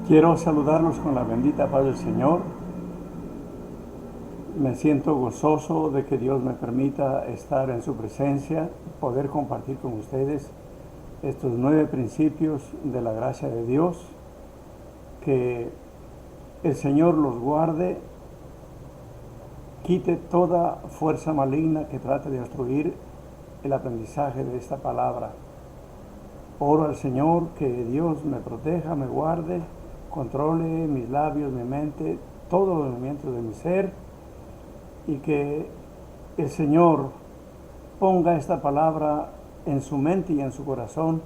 Quiero saludarlos con la bendita paz del Señor. Me siento gozoso de que Dios me permita estar en su presencia, poder compartir con ustedes estos 9 principios de la gracia de Dios. Que el Señor los guarde, quite toda fuerza maligna que trate de destruir el aprendizaje de esta palabra. Oro al Señor que Dios me proteja, me guarde, controle mis labios, mi mente, todos los movimientos de mi ser, y que el Señor ponga esta palabra en su mente y en su corazón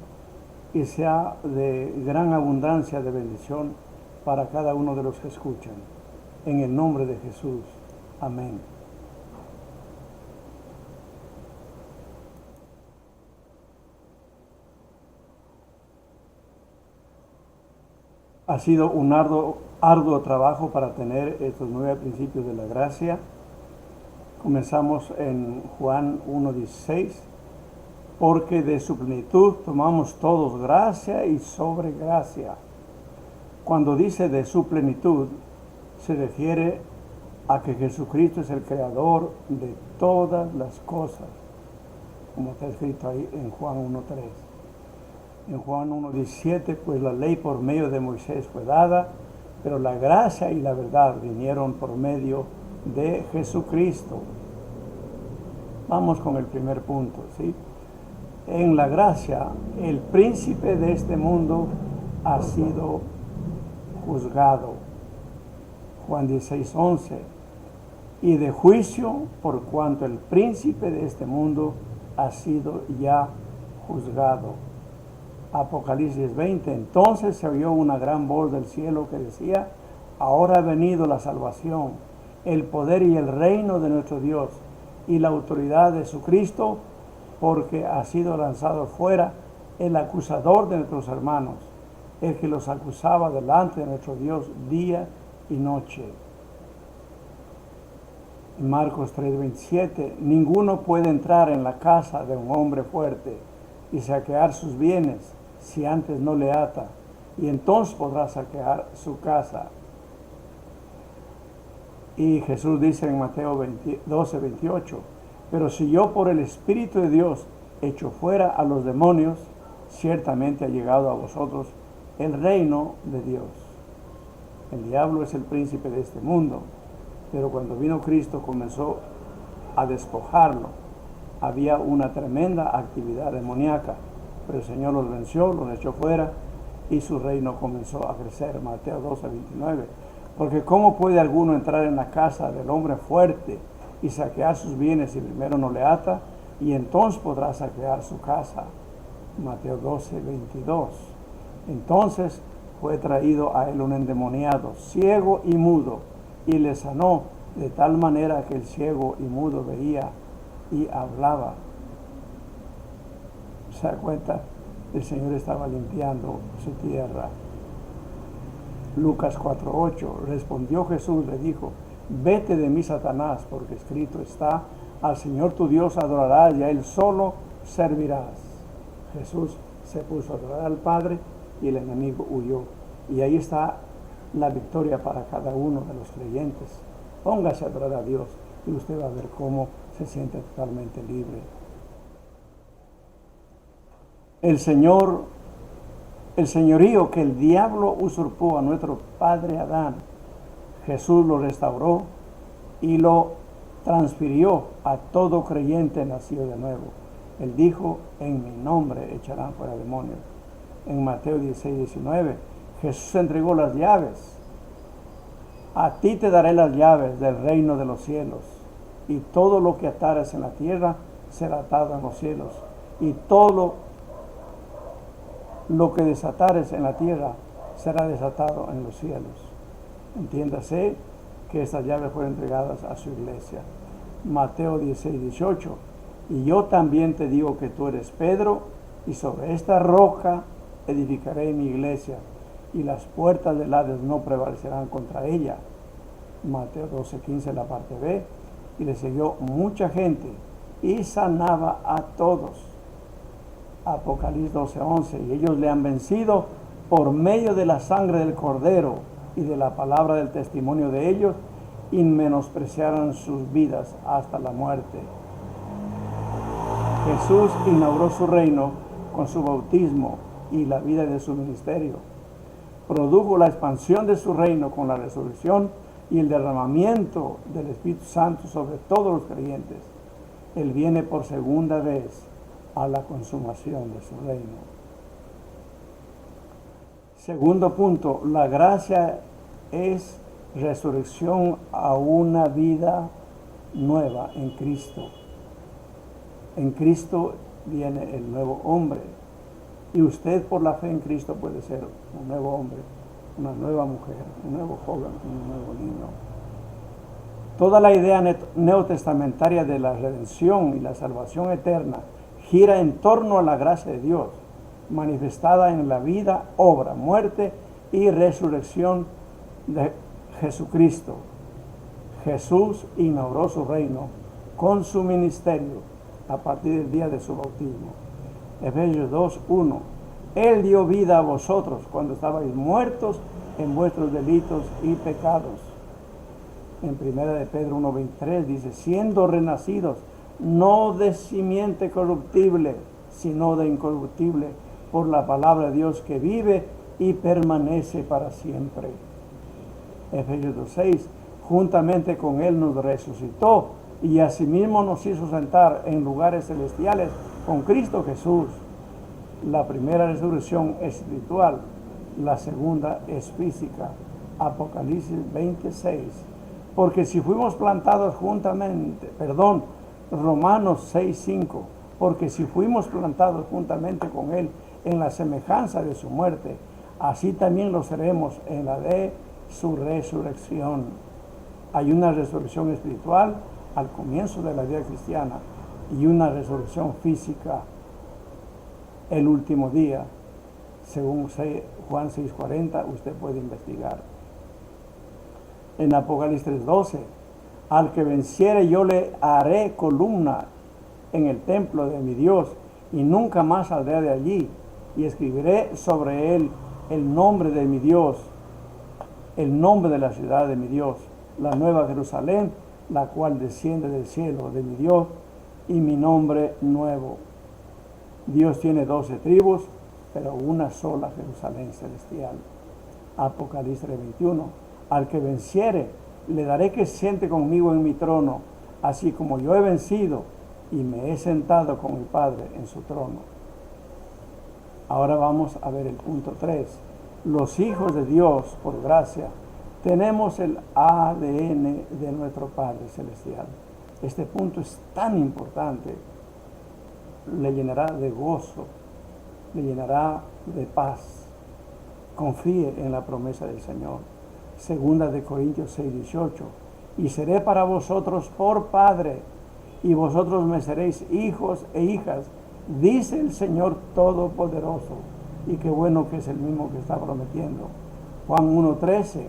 y sea de gran abundancia de bendición para cada uno de los que escuchan. En el nombre de Jesús. Amén. Ha sido un arduo trabajo para tener estos 9 principios de la gracia. Comenzamos en Juan 1:16, porque de su plenitud tomamos todos gracia y sobre gracia. Cuando dice de su plenitud, se refiere a que Jesucristo es el creador de todas las cosas, como está escrito ahí en Juan 1:3. En Juan 1:17, pues la ley por medio de Moisés fue dada, pero la gracia y la verdad vinieron por medio de Jesucristo. Vamos con el primer punto, ¿sí? En la gracia, el príncipe de este mundo ha sido juzgado. Juan 16:11. Y de juicio, por cuanto el príncipe de este mundo ha sido ya juzgado. Apocalipsis 20. Entonces se oyó una gran voz del cielo que decía: ahora ha venido la salvación, el poder y el reino de nuestro Dios y la autoridad de su Cristo, porque ha sido lanzado fuera el acusador de nuestros hermanos, el que los acusaba delante de nuestro Dios día y noche. En Marcos 3:27, ninguno puede entrar en la casa de un hombre fuerte y saquear sus bienes si antes no le ata, y entonces podrá saquear su casa. Y Jesús dice en Mateo 12:28, pero si yo por el Espíritu de Dios echo fuera a los demonios, ciertamente ha llegado a vosotros el reino de Dios. El diablo es el príncipe de este mundo, pero cuando vino Cristo comenzó a despojarlo. Había una tremenda actividad demoníaca, pero el Señor los venció, los echó fuera y su reino comenzó a crecer. Mateo 12:29. Porque ¿cómo puede alguno entrar en la casa del hombre fuerte y saquear sus bienes si primero no le ata? Y entonces podrá saquear su casa. Mateo 12:22. Entonces fue traído a él un endemoniado, ciego y mudo, y le sanó de tal manera que el ciego y mudo veía y hablaba. ¿Se da cuenta? El Señor estaba limpiando su tierra. Lucas 4:8. Respondió Jesús, le dijo: vete de mí, Satanás, porque escrito está: al Señor tu Dios adorarás y a Él solo servirás. Jesús se puso a adorar al Padre y el enemigo huyó. Y ahí está la victoria para cada uno de los creyentes. Póngase a adorar a Dios y usted va a ver cómo se siente totalmente libre. El señorío que el diablo usurpó a nuestro padre Adán, Jesús lo restauró y lo transfirió a todo creyente nacido de nuevo. Él dijo: en mi nombre echarán fuera demonios. En Mateo 16:19, Jesús entregó las llaves. A ti te daré las llaves del reino de los cielos, y todo lo que atares en la tierra será atado en los cielos, y todo lo que desatares en la tierra será desatado en los cielos. Entiéndase que estas llaves fueron entregadas a su iglesia. Mateo 16:18. Y yo también te digo que tú eres Pedro, y sobre esta roca edificaré mi iglesia, y las puertas del Hades no prevalecerán contra ella. Mateo 12:15, la parte B. Y le siguió mucha gente y sanaba a todos. Apocalipsis 12:11. Y ellos le han vencido por medio de la sangre del Cordero y de la palabra del testimonio de ellos, y menospreciaron sus vidas hasta la muerte. Jesús inauguró su reino con su bautismo y la vida de su ministerio. Produjo la expansión de su reino con la resurrección y el derramamiento del Espíritu Santo sobre todos los creyentes. Él viene por segunda vez a la consumación de su reino. Segundo punto, la gracia es resurrección a una vida nueva en Cristo. En Cristo viene el nuevo hombre. Y usted por la fe en Cristo puede ser un nuevo hombre, una nueva mujer, un nuevo joven, un nuevo niño. Toda la idea neotestamentaria de la redención y la salvación eterna gira en torno a la gracia de Dios, manifestada en la vida, obra, muerte y resurrección de Jesucristo. Jesús inauguró su reino con su ministerio a partir del día de su bautismo. Efesios 2:1. Él dio vida a vosotros cuando estabais muertos en vuestros delitos y pecados. En 1 de Pedro 1:23 dice, siendo renacidos, no de simiente corruptible, sino de incorruptible, por la palabra de Dios que vive y permanece para siempre. Efesios 2:6, juntamente con Él nos resucitó y asimismo nos hizo sentar en lugares celestiales con Cristo Jesús. La primera resurrección es espiritual, la segunda es física. Apocalipsis 20:6. Porque si fuimos plantados juntamente, Romanos 6:5, porque si fuimos plantados juntamente con Él en la semejanza de su muerte, así también lo seremos en la de su resurrección. Hay una resurrección espiritual al comienzo de la vida cristiana y una resurrección física el último día. Según Juan 6:40, usted puede investigar. En Apocalipsis 3:12, al que venciere yo le haré columna en el templo de mi Dios y nunca más saldré de allí, y escribiré sobre él el nombre de mi Dios, el nombre de la ciudad de mi Dios, la nueva Jerusalén, la cual desciende del cielo de mi Dios, y mi nombre nuevo. Dios tiene 12 tribus, pero una sola Jerusalén celestial. Apocalipsis 21. Al que venciere, le daré que siente conmigo en mi trono, así como yo he vencido y me he sentado con mi Padre en su trono. Ahora vamos a ver el punto 3. Los hijos de Dios, por gracia, tenemos el ADN de nuestro Padre Celestial. Este punto es tan importante. Le llenará de gozo, le llenará de paz. Confíe en la promesa del Señor. Segunda de Corintios 6:18. Y seré para vosotros por Padre, y vosotros me seréis hijos e hijas, dice el Señor Todopoderoso. Y qué bueno que es el mismo que está prometiendo. Juan 1:13.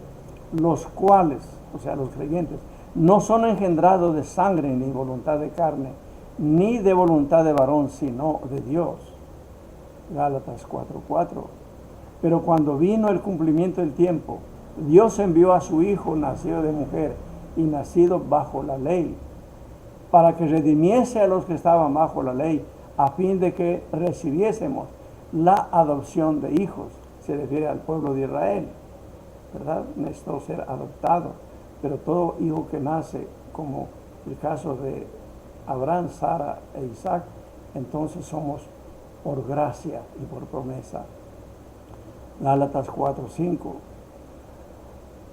Los cuales, o sea, los creyentes, no son engendrados de sangre ni voluntad de carne, ni de voluntad de varón, sino de Dios. Gálatas 4:4. Pero cuando vino el cumplimiento del tiempo, Dios envió a su Hijo, nacido de mujer y nacido bajo la ley, para que redimiese a los que estaban bajo la ley, a fin de que recibiésemos la adopción de hijos. Se refiere al pueblo de Israel, ¿verdad? Necesitó ser adoptado, pero todo hijo que nace, como el caso de Abraham, Sara e Isaac, entonces somos por gracia y por promesa. Gálatas 4:5.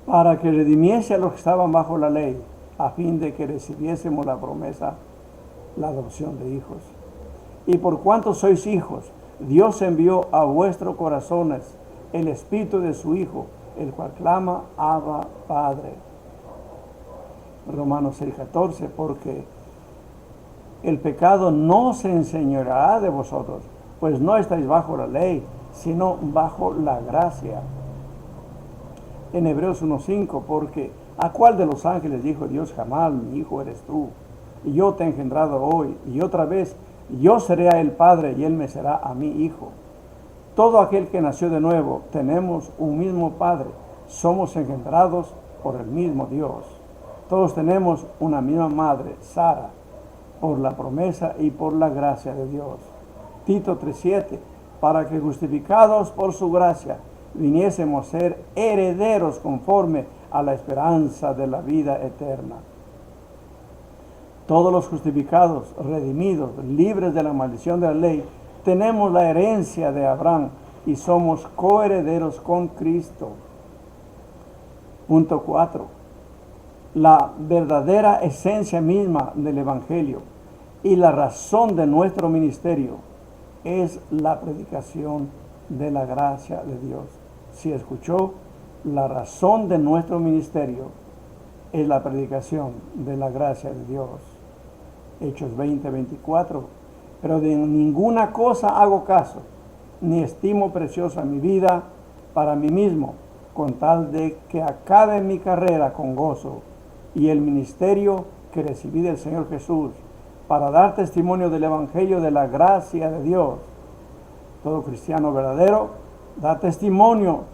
Para que redimiese a los que estaban bajo la ley, a fin de que recibiésemos la promesa, la adopción de hijos. Y por cuanto sois hijos, Dios envió a vuestros corazones el espíritu de su Hijo, el cual clama, Abba, Padre. Romanos 6:14, porque el pecado no se enseñoreará de vosotros, pues no estáis bajo la ley, sino bajo la gracia. En Hebreos 1:5, porque ¿a cuál de los ángeles dijo Dios jamás, mi hijo eres tú, y yo te he engendrado hoy? Y otra vez, yo seré a él padre y él me será a mí hijo. todo aquel que nació de nuevo, tenemos un mismo Padre, somos engendrados por el mismo Dios. Todos tenemos una misma madre, Sara, por la promesa y por la gracia de Dios. Tito 3:7, para que justificados por su gracia viniésemos a ser herederos conforme a la esperanza de la vida eterna. Todos los justificados, redimidos, libres de la maldición de la ley, tenemos la herencia de Abraham y somos coherederos con Cristo. Punto 4. La verdadera esencia misma del Evangelio y la razón de nuestro ministerio es la predicación de la gracia de Dios. Si escuchó, la razón de nuestro ministerio es la predicación de la gracia de Dios. Hechos 20:24. Pero de ninguna cosa hago caso, ni estimo preciosa mi vida para mí mismo, con tal de que acabe mi carrera con gozo y el ministerio que recibí del Señor Jesús, para dar testimonio del Evangelio de la gracia de Dios. Todo cristiano verdadero da testimonio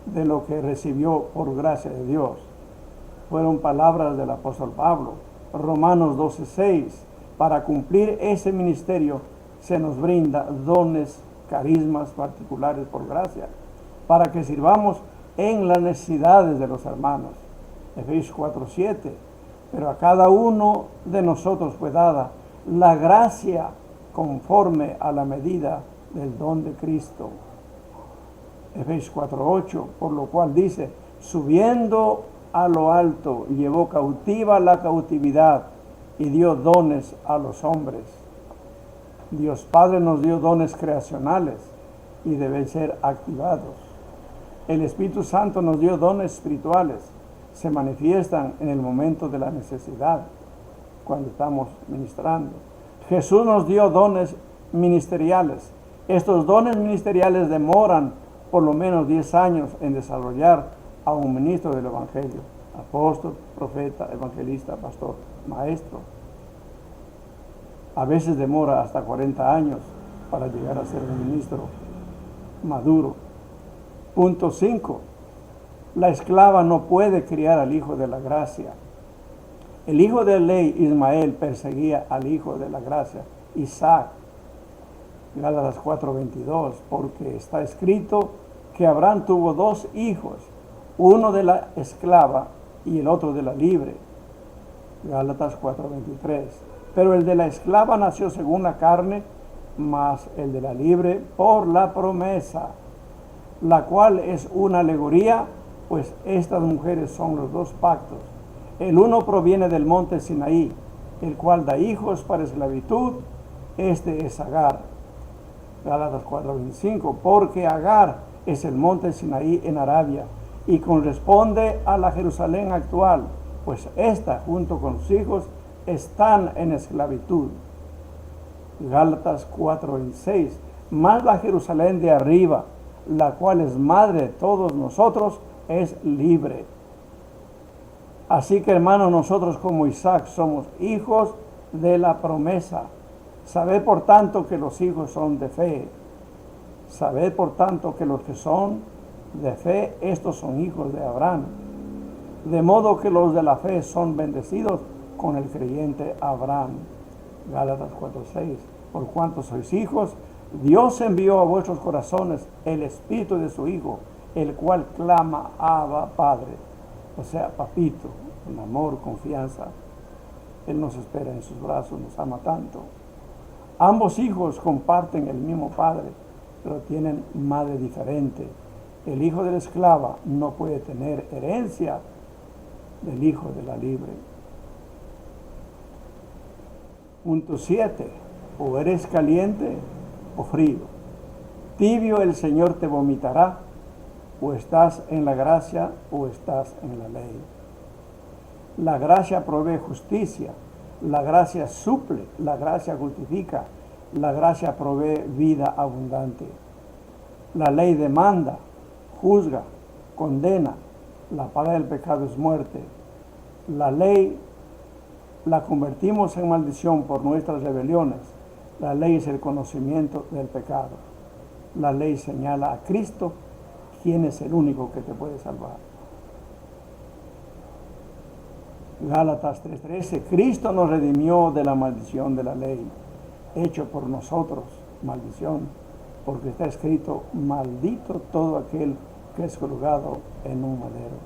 de lo que recibió por gracia de Dios. Fueron palabras del apóstol Pablo. Romanos 12:6. Para cumplir ese ministerio se nos brinda dones, carismas particulares por gracia, para que sirvamos en las necesidades de los hermanos. Efesios 4:7. Pero a cada uno de nosotros fue dada la gracia conforme a la medida del don de Cristo. Efesios 4:8, por lo cual dice, subiendo a lo alto, llevó cautiva la cautividad y dio dones a los hombres. Dios Padre nos dio dones creacionales y deben ser activados. El Espíritu Santo nos dio dones espirituales, se manifiestan en el momento de la necesidad, cuando estamos ministrando. Jesús nos dio dones ministeriales. Estos dones ministeriales demoran por lo menos 10 años en desarrollar a un ministro del Evangelio: apóstol, profeta, evangelista, pastor, maestro. A veces demora hasta 40 años para llegar a ser un ministro maduro. Punto 5. La esclava no puede criar al hijo de la gracia. El hijo de ley, Ismael, perseguía al hijo de la gracia, Isaac. Gálatas 4:22, porque está escrito que Abraham tuvo 2 hijos, uno de la esclava y el otro de la libre. Gálatas 4:23. Pero el de la esclava nació según la carne, mas el de la libre por la promesa, la cual es una alegoría, pues estas mujeres son los 2 pactos. El uno proviene del monte Sinaí, el cual da hijos para esclavitud, este es Agar. Gálatas 4:25, porque Agar es el monte Sinaí en Arabia, y corresponde a la Jerusalén actual, pues esta junto con sus hijos están en esclavitud. Gálatas 4:6, más la Jerusalén de arriba, la cual es madre de todos nosotros, es libre. Así que, hermanos, nosotros como Isaac somos hijos de la promesa. Sabed por tanto que los hijos son de fe. Sabed por tanto que los que son de fe, estos son hijos de Abraham. De modo que los de la fe son bendecidos con el creyente Abraham. Gálatas 4:6. Por cuanto sois hijos, Dios envió a vuestros corazones el espíritu de su Hijo, el cual clama, Abba, Padre. O sea, papito, con amor, confianza. Él nos espera en sus brazos, nos ama tanto. Ambos hijos comparten el mismo padre, pero tienen madre diferente. El hijo de la esclava no puede tener herencia del hijo de la libre. Punto 7. O eres caliente o frío. Tibio el Señor te vomitará. O estás en la gracia o estás en la ley. La gracia provee justicia. La gracia suple. La gracia justifica. La gracia provee vida abundante. La ley demanda, juzga, condena. La paga del pecado es muerte. La ley la convertimos en maldición por nuestras rebeliones. La ley es el conocimiento del pecado. La ley señala a Cristo, quien es el único que te puede salvar. Gálatas 3:13, Cristo nos redimió de la maldición de la ley, hecho por nosotros maldición, porque está escrito, maldito todo aquel que es colgado en un madero.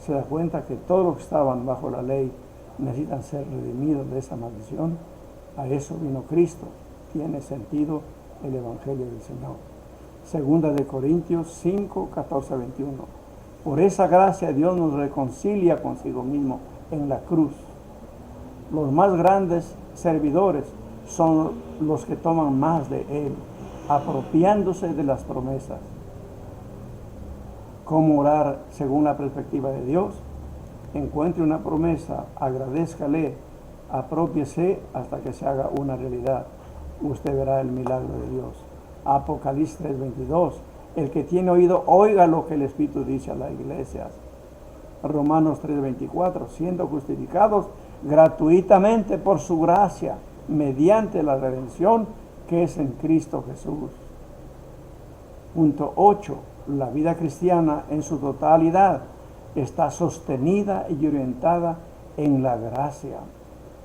Se da cuenta que todos los que estaban bajo la ley necesitan ser redimidos de esa maldición. A eso vino Cristo. Tiene sentido el Evangelio del Señor. Segunda de Corintios 5, 14, 21. Por esa gracia Dios nos reconcilia consigo mismo en la cruz. Los más grandes servidores son los que toman más de Él, apropiándose de las promesas. ¿Cómo orar según la perspectiva de Dios? Encuentre una promesa, agradézcale, aprópiese hasta que se haga una realidad. Usted verá el milagro de Dios. Apocalipsis 3:22. El que tiene oído, oiga lo que el Espíritu dice a las iglesias. Romanos 3:24. Siendo justificados gratuitamente por su gracia, mediante la redención que es en Cristo Jesús. Punto 8. La vida cristiana en su totalidad está sostenida y orientada en la gracia.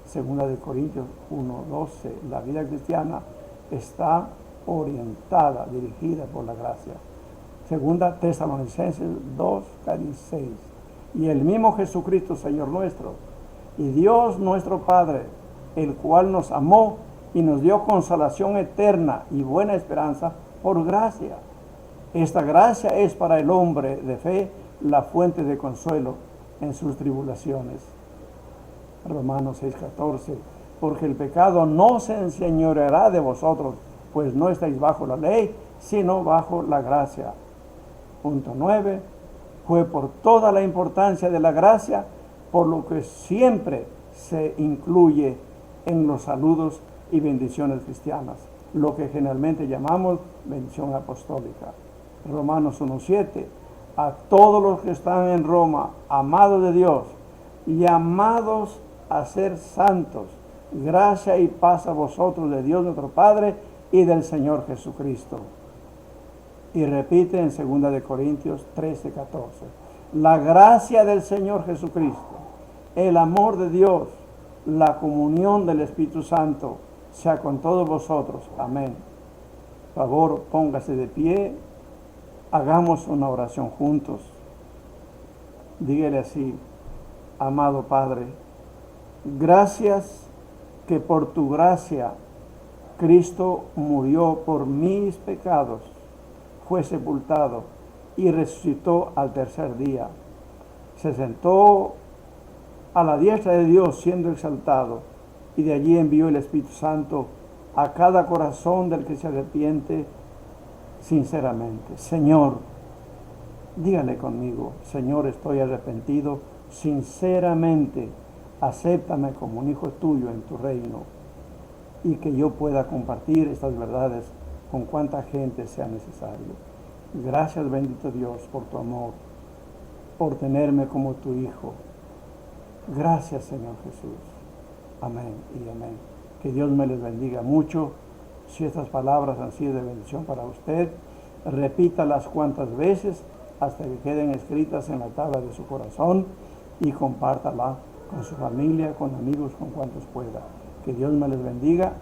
Segunda de Corintios 1:12. La vida cristiana está orientada, dirigida por la gracia. Segunda Tesalonicenses 2:16. Y el mismo Jesucristo, Señor nuestro, y Dios nuestro Padre, el cual nos amó y nos dio consolación eterna y buena esperanza por gracia. Esta gracia es para el hombre de fe la fuente de consuelo en sus tribulaciones. Romanos 6:14. Porque el pecado no se enseñoreará de vosotros, pues no estáis bajo la ley, sino bajo la gracia. Punto 9. Fue por toda la importancia de la gracia, por lo que siempre se incluye en los saludos y bendiciones cristianas, lo que generalmente llamamos bendición apostólica. Romanos 1:7. A todos los que están en Roma, amados de Dios, llamados a ser santos, gracia y paz a vosotros de Dios nuestro Padre y del Señor Jesucristo. Y repite en 2 de Corintios 13:14. La gracia del Señor Jesucristo, el amor de Dios, la comunión del Espíritu Santo, sea con todos vosotros. Amén. Por favor, póngase de pie. Hagamos una oración juntos. Dígale así: amado Padre, gracias que por tu gracia Cristo murió por mis pecados, fue sepultado y resucitó al tercer día. Se sentó a la diestra de Dios siendo exaltado, y de allí envió el Espíritu Santo a cada corazón del que se arrepiente sinceramente. Señor, dígale conmigo: Señor, estoy arrepentido sinceramente, acéptame como un hijo tuyo en tu reino, y que yo pueda compartir estas verdades con cuanta gente sea necesario. Gracias, bendito Dios, por tu amor, por tenerme como tu hijo. Gracias, Señor Jesús. Amén y amén. Que Dios me les bendiga mucho. Si estas palabras han sido de bendición para usted, repítalas cuantas veces hasta que queden escritas en la tabla de su corazón, y compártala con su familia, con amigos, con cuantos pueda. Que Dios me les bendiga.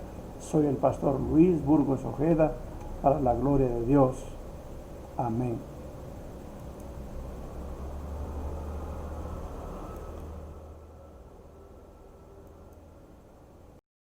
Soy el pastor Luis Burgos Ojeda, para la gloria de Dios. Amén.